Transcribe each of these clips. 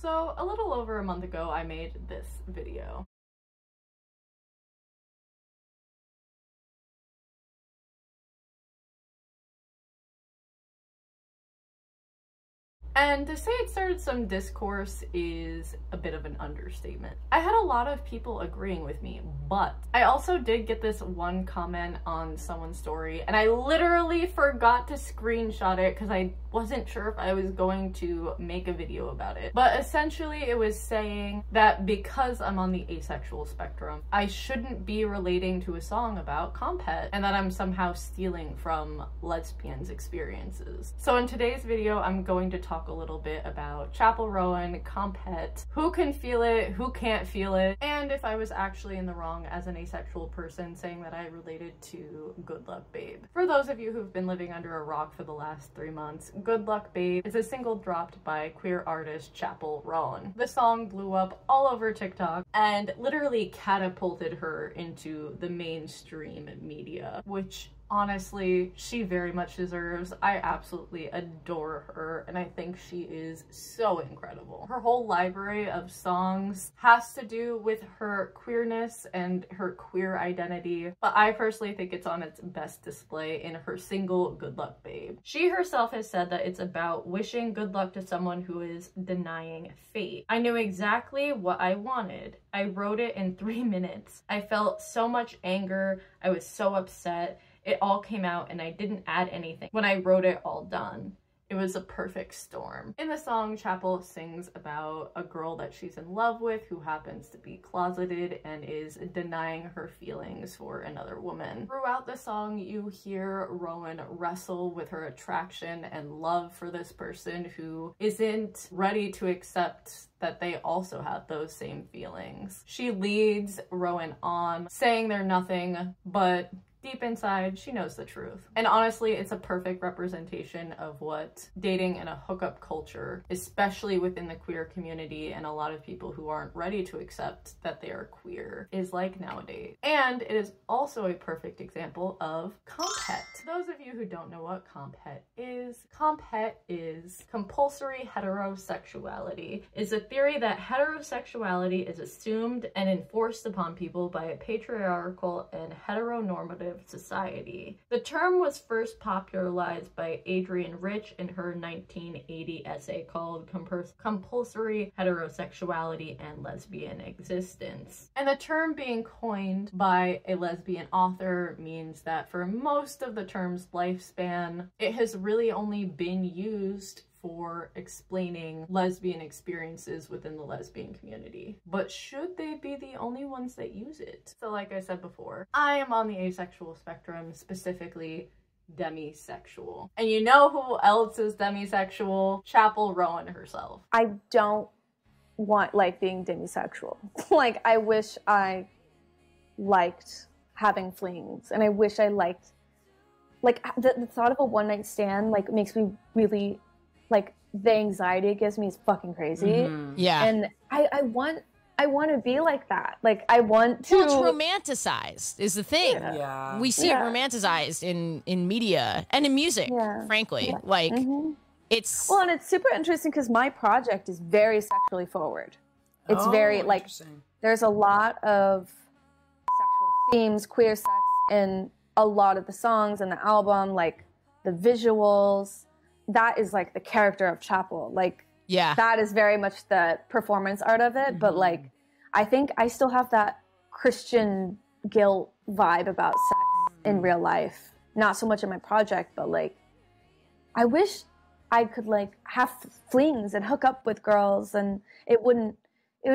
So a little over a month ago, I made this video. And to say it started some discourse is a bit of an understatement. I had a lot of people agreeing with me, but I also did get this one comment on someone's story, and I literally forgot to screenshot it because I wasn't sure if I was going to make a video about it. But essentially it was saying that because I'm on the asexual spectrum, I shouldn't be relating to a song about CompHet, and that I'm somehow stealing from lesbians' experiences. So in today's video, I'm going to talk a little bit about Chappell Roan, CompHet, who can feel it, who can't feel it, and if I was actually in the wrong as an asexual person saying that I related to Good Luck Babe. For those of you who've been living under a rock for the last 3 months, Good Luck Babe is a single dropped by queer artist Chappell Roan. The song blew up all over TikTok and literally catapulted her into the mainstream media, which honestly, she very much deserves. I absolutely adore her, and I think she is so incredible. Her whole library of songs has to do with her queerness and her queer identity, but I personally think it's on its best display in her single Good Luck Babe. She herself has said that it's about wishing good luck to someone who is denying fate. I knew exactly what I wanted. I wrote it in 3 minutes. I felt so much anger. I was so upset. It all came out and I didn't add anything. When I wrote it all done, it was a perfect storm. In the song, Chappell sings about a girl that she's in love with who happens to be closeted and is denying her feelings for another woman. Throughout the song, you hear Rowan wrestle with her attraction and love for this person who isn't ready to accept that they also have those same feelings. She leads Rowan on, saying they're nothing, but deep inside, she knows the truth. And honestly, it's a perfect representation of what dating in a hookup culture, especially within the queer community and a lot of people who aren't ready to accept that they are queer, is like nowadays. And it is also a perfect example of CompHet. Those of you who don't know what CompHet is compulsory heterosexuality. It's a theory that heterosexuality is assumed and enforced upon people by a patriarchal and heteronormative society. The term was first popularized by Adrienne Rich in her 1980 essay called Compulsory Heterosexuality and Lesbian Existence. And the term being coined by a lesbian author means that for most of the term's lifespan, it has really only been used for explaining lesbian experiences within the lesbian community. But should they be the only ones that use it? So like I said before, I am on the asexual spectrum, specifically demisexual. And you know who else is demisexual? Chappell Roan herself. I don't like being demisexual. Like, I wish I liked having flings, and I wish I liked, like, the thought of a one-night stand, like, makes me really, like, the anxiety it gives me is fucking crazy. Mm-hmm. Yeah. And I want to be like that. Like, I want to... Well, it's romanticized is the thing. Yeah. We see it romanticized in media and in music, frankly. Yeah. Like, it's... Well, and it's super interesting because my project is very sexually forward. It's very, like, there's a lot of sexual themes, queer sex in a lot of the songs and the album, like, the visuals. That is, like, the character of Chappell. Like, that is very much the performance art of it. But, like, I think I still have that Christian guilt vibe about sex in real life. Not so much in my project, but, like, I wish I could, like, have flings and hook up with girls, and it would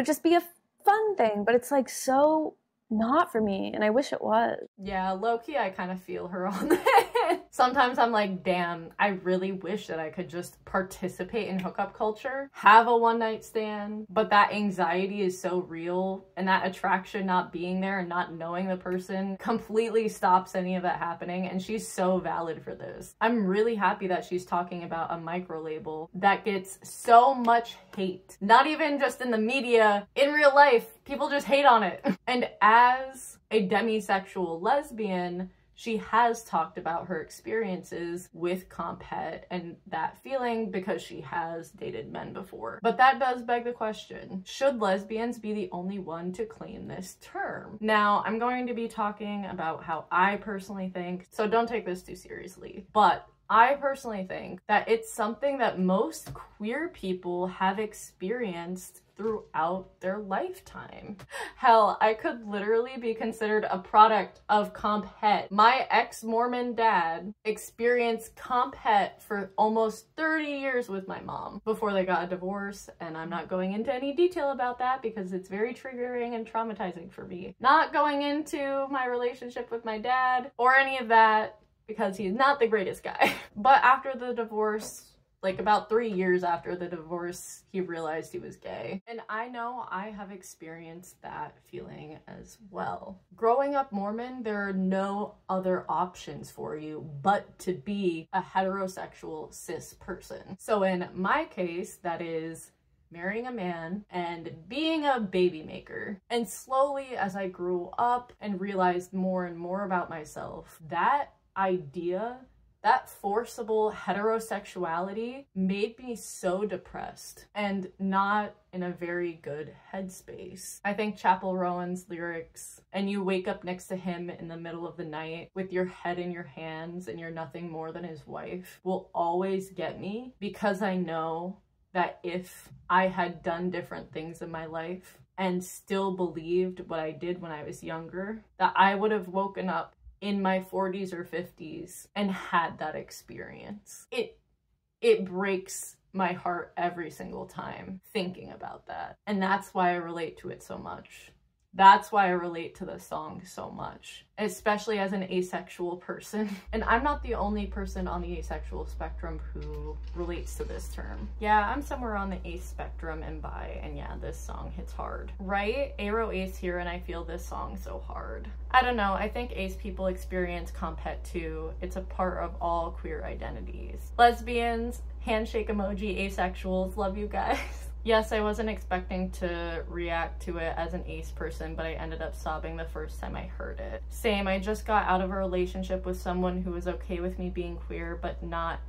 just be a fun thing. But it's, like, so not for me, and I wish it was. Yeah, low-key, I kind of feel her on that. Sometimes I'm like, damn, I really wish that I could just participate in hookup culture, have a one-night stand, but that anxiety is so real, and that attraction not being there and not knowing the person completely stops any of that happening, and she's so valid for this. I'm really happy that she's talking about a micro label that gets so much hate. Not even just in the media, in real life, people just hate on it. And as a demisexual lesbian, she has talked about her experiences with CompHet and that feeling because she has dated men before. But that does beg the question, should lesbians be the only one to claim this term? Now, I'm going to be talking about how I personally think, so don't take this too seriously, but I personally think that it's something that most queer people have experienced throughout their lifetime. Hell, I could literally be considered a product of CompHet. My ex-Mormon dad experienced CompHet for almost 30 years with my mom before they got a divorce, and I'm not going into any detail about that because it's very triggering and traumatizing for me. Not going into my relationship with my dad or any of that, because he's not the greatest guy. But after the divorce, like about 3 years after the divorce, he realized he was gay. And I know I have experienced that feeling as well. Growing up Mormon, there are no other options for you but to be a heterosexual cis person. So in my case, that is marrying a man and being a baby maker. And slowly as I grew up and realized more and more about myself, that idea, that forcible heterosexuality made me so depressed and not in a very good headspace. I think Chappell Roan's lyrics, "And you wake up next to him in the middle of the night with your head in your hands and you're nothing more than his wife," will always get me, because I know that if I had done different things in my life and still believed what I did when I was younger, that I would have woken up in my 40s or 50s and had that experience. It breaks my heart every single time thinking about that. And that's why I relate to it so much. That's why I relate to the song so much, especially as an asexual person. And I'm not the only person on the asexual spectrum who relates to this term. Yeah, I'm somewhere on the ace spectrum and bi, and yeah, this song hits hard. Right? Aro ace here, and I feel this song so hard. I don't know, I think ace people experience CompHet too. It's a part of all queer identities. Lesbians, handshake emoji, asexuals, love you guys. Yes, I wasn't expecting to react to it as an ace person, but I ended up sobbing the first time I heard it. Same, I just got out of a relationship with someone who was okay with me being queer, but not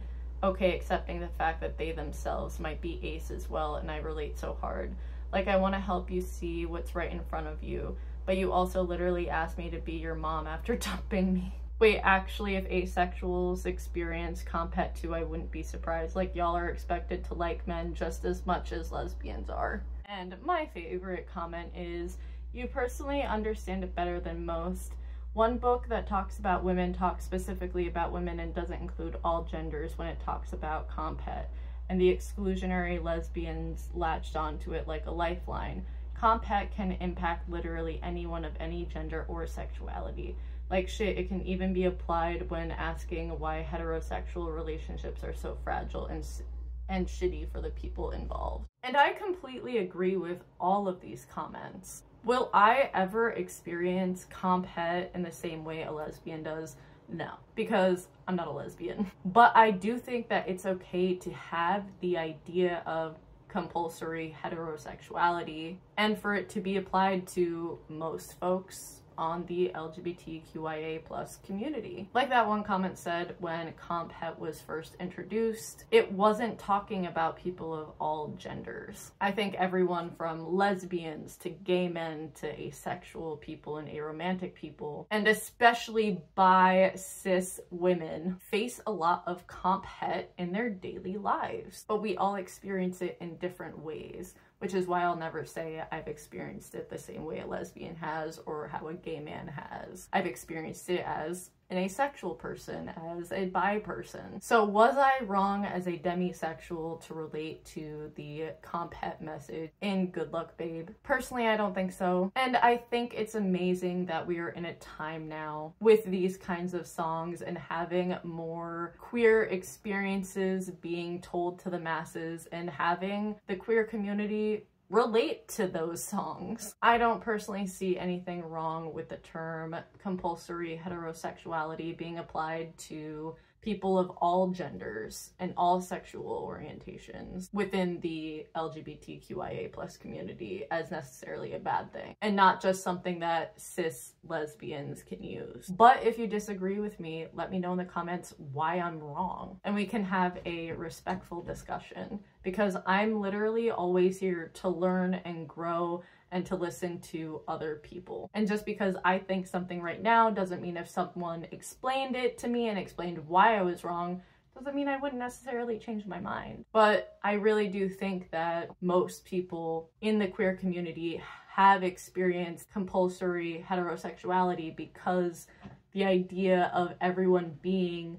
okay accepting the fact that they themselves might be ace as well, and I relate so hard. Like, I want to help you see what's right in front of you, but you also literally asked me to be your mom after dumping me. Wait, actually, if asexuals experience CompHet too, I wouldn't be surprised. Like, y'all are expected to like men just as much as lesbians are. And my favorite comment is, you personally understand it better than most. One book that talks about women talks specifically about women and doesn't include all genders when it talks about CompHet. And the exclusionary lesbians latched onto it like a lifeline. CompHet can impact literally anyone of any gender or sexuality. Like shit, it can even be applied when asking why heterosexual relationships are so fragile and shitty for the people involved. And I completely agree with all of these comments. Will I ever experience CompHet in the same way a lesbian does? No, because I'm not a lesbian. But I do think that it's okay to have the idea of compulsory heterosexuality and for it to be applied to most folks on the LGBTQIA+ community. Like that one comment said, when CompHet was first introduced, it wasn't talking about people of all genders. I think everyone from lesbians to gay men to asexual people and aromantic people, and especially bi cis women, face a lot of CompHet in their daily lives. But we all experience it in different ways, which is why I'll never say I've experienced it the same way a lesbian has or how a gay man has. I've experienced it as an asexual person, as a bi person. So was I wrong as a demisexual to relate to the CompHet message in Good Luck Babe? Personally, I don't think so. And I think it's amazing that we are in a time now with these kinds of songs and having more queer experiences being told to the masses and having the queer community relate to those songs. I don't personally see anything wrong with the term compulsory heterosexuality being applied to people of all genders and all sexual orientations within the LGBTQIA plus community as necessarily a bad thing, and not just something that cis lesbians can use. But if you disagree with me, let me know in the comments why I'm wrong, and we can have a respectful discussion, because I'm literally always here to learn and grow and to listen to other people. And just because I think something right now doesn't mean if someone explained it to me and explained why I was wrong, doesn't mean I wouldn't necessarily change my mind. But I really do think that most people in the queer community have experienced compulsory heterosexuality, because the idea of everyone being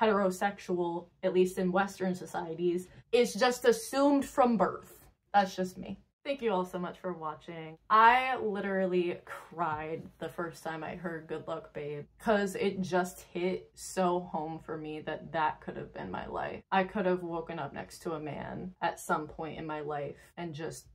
heterosexual, at least in Western societies, is just assumed from birth. That's just me. Thank you all so much for watching. I literally cried the first time I heard Good Luck Babe, because it just hit so home for me that that could have been my life. I could have woken up next to a man at some point in my life and just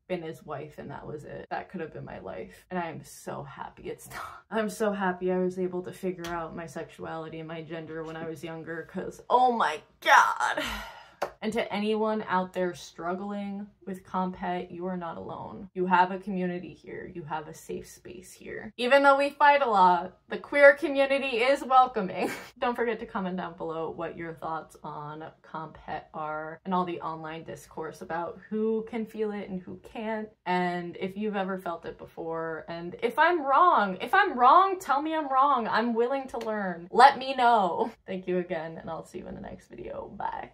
been his wife, and that was it. That could have been my life, and I am so happy it's not. I'm so happy I was able to figure out my sexuality and my gender when I was younger, because oh my god. And to anyone out there struggling with CompHet, you are not alone. You have a community here. You have a safe space here. Even though we fight a lot, the queer community is welcoming. Don't forget to comment down below what your thoughts on CompHet are, and all the online discourse about who can feel it and who can't, and if you've ever felt it before. And if I'm wrong, tell me I'm wrong. I'm willing to learn. Let me know. Thank you again, and I'll see you in the next video. Bye.